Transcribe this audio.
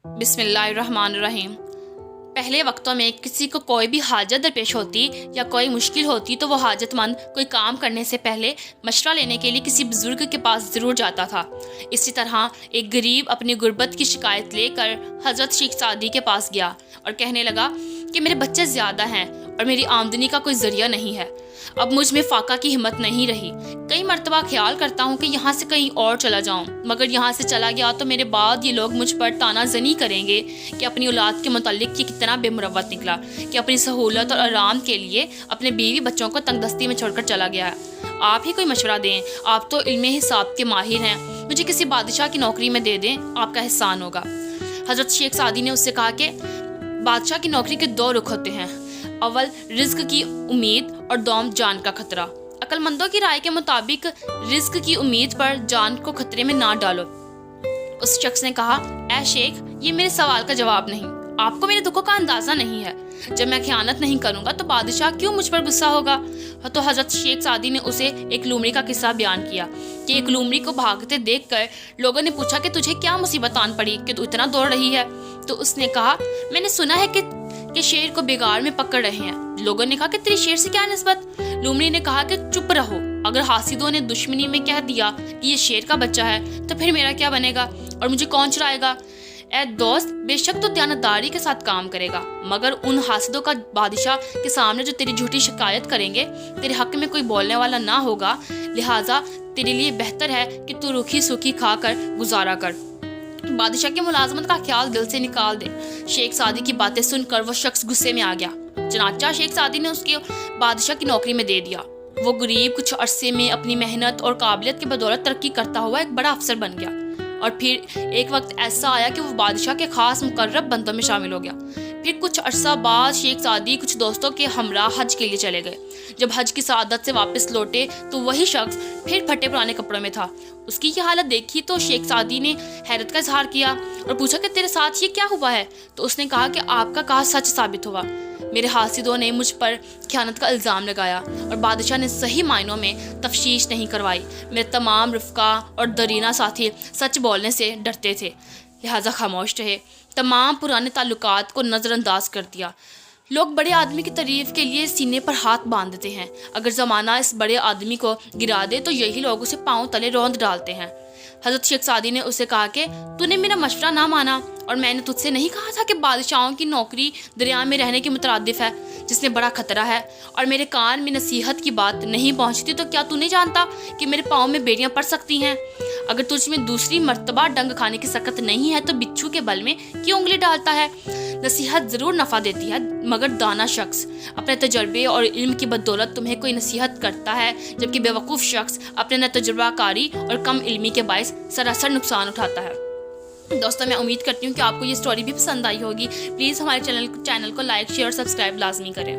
بسم اللہ الرحمن الرحیم۔ پہلے وقتوں میں کسی کو کوئی بھی حاجت درپیش ہوتی یا کوئی مشکل ہوتی تو وہ حاجت مند کوئی کام کرنے سے پہلے مشورہ لینے کے لیے کسی بزرگ کے پاس ضرور جاتا تھا۔ اسی طرح ایک غریب اپنی غربت کی شکایت لے کر حضرت شیخ سعدی کے پاس گیا اور کہنے لگا کہ میرے بچے زیادہ ہیں اور میری آمدنی کا کوئی ذریعہ نہیں ہے، اب مجھ میں فاقہ کی ہمت نہیں رہی۔ کئی مرتبہ خیال کرتا ہوں کہ یہاں سے کہیں اور چلا جاؤں، مگر یہاں سے چلا گیا تو میرے بعد یہ لوگ مجھ پر تانا زنی کریں گے کہ اپنی اولاد کے متعلق یہ کتنا بے مروت نکلا کہ اپنی سہولت اور آرام کے لیے اپنے بیوی بچوں کو تنگ دستی میں چھوڑ کر چلا گیا ہے۔ آپ ہی کوئی مشورہ دیں، آپ تو علم حساب کے ماہر ہیں، مجھے کسی بادشاہ کی نوکری میں دے دیں، آپ کا احسان ہوگا۔ حضرت شیخ سعدی نے اس سے کہا کہ بادشاہ کی نوکری کے دو رخ ہوتے ہیں، اول رزق کی امید اور دوم جان کا خطرہ۔ عقل مندوں کی رائے کے مطابق رزق کی امید پر جان کو خطرے میں نہ ڈالو۔ اس شخص نے کہا، اے شیخ، یہ میرے سوال کا جواب نہیں، آپ کو میرے دکھوں کا اندازہ نہیں ہے۔ جب میں خیانت نہیں کروں گا تو بادشاہ کیوں مجھ پر غصہ ہوگا؟ تو حضرت شیخ سعدی نے اسے ایک لومڑی کا قصہ بیان کیا کہ ایک لومڑی کو بھاگتے دیکھ کر لوگوں نے پوچھا کہ تجھے کیا مصیبت آن پڑی کہ تو اتنا دوڑ رہی ہے؟ تو اس نے کہا، میں نے سنا ہے کہ شیر کو بگاڑ میں پکڑ رہے ہیں۔ لوگوں نے کہا کہ تیری شیر سے کیا نسبت؟ لومڑی نے کہا کہ چپ رہو، اگر حاسدوں نے دشمنی میں کہہ دیا کہ یہ شیر کا بچہ ہے تو پھر میرا کیا بنے گا اور مجھے کون چرائے گا؟ اے دوست، بے شک تو دیانتداری کے ساتھ کام کرے گا، مگر ان حاسدوں کا بادشاہ کے سامنے جو تیری جھوٹی شکایت کریں گے، تیرے حق میں کوئی بولنے والا نہ ہوگا، لہٰذا تیرے لیے بہتر ہے کہ تو روکھی سوکھی کھا کر گزارا کر، بادشاہ کی ملازمت کا خیال دل سے نکال دے۔ شیخ سعدی کی باتیں سن کر وہ شخص غصے میں آ گیا، چنانچہ شیخ سعدی نے اس کے بادشاہ کی نوکری میں دے دیا۔ وہ غریب کچھ عرصے میں اپنی محنت اور قابلیت کی بدولت ترقی کرتا ہوا ایک بڑا افسر بن گیا، اور پھر ایک وقت ایسا آیا کہ وہ بادشاہ کے خاص مقرب بندوں میں شامل ہو گیا۔ پھر کچھ عرصہ بعد شیخ سعدی کچھ دوستوں کے ہمراہ حج کے لیے چلے گئے۔ جب حج کی سعادت سے واپس لوٹے تو وہی شخص پھر پھٹے پرانے کپڑوں میں تھا۔ اس کی یہ حالت دیکھی تو شیخ سعدی نے حیرت کا اظہار کیا اور پوچھا کہ تیرے ساتھ یہ کیا ہوا ہے؟ تو اس نے کہا کہ آپ کا کہا سچ ثابت ہوا، میرے حاسدوں نے مجھ پر خیانت کا الزام لگایا اور بادشاہ نے صحیح معنوں میں تفتیش نہیں کروائی۔ میرے تمام رفقا اور درینہ ساتھی سچ بولنے سے ڈرتے تھے، لہٰذا خاموش رہے، تمام پرانے تعلقات کو نظر انداز کر دیا۔ لوگ بڑے آدمی کی تعریف کے لیے سینے پر ہاتھ باندھتے ہیں، اگر زمانہ اس بڑے آدمی کو گرا دے تو یہی لوگ اسے پاؤں تلے روند ڈالتے ہیں۔ حضرت شیخ سعدی نے اسے کہا کہ تو نے میرا مشورہ نہ مانا، اور میں نے تجھ سے نہیں کہا تھا کہ بادشاہوں کی نوکری دریا میں رہنے کے مترادف ہے جس میں بڑا خطرہ ہے، اور میرے کان میں نصیحت کی بات نہیں پہنچتی تو کیا تو نہیں جانتا کہ میرے پاؤں میں بیڑیاں پڑ سکتی ہیں؟ اگر تجھ میں دوسری مرتبہ ڈنگ کھانے کی سکت نہیں ہے تو بچھو کے بل میں کیوں انگلی ڈالتا ہے؟ نصیحت ضرور نفع دیتی ہے، مگر دانا شخص اپنے تجربے اور علم کی بدولت تمہیں کوئی نصیحت کرتا ہے، جبکہ بیوقوف شخص اپنے نہ تجربہ کاری اور کم علمی کے باعث سراسر نقصان اٹھاتا ہے۔ دوستوں، میں امید کرتی ہوں کہ آپ کو یہ سٹوری بھی پسند آئی ہوگی۔ پلیز ہمارے چینل کو لائک، شیئر اور سبسکرائب لازمی کریں۔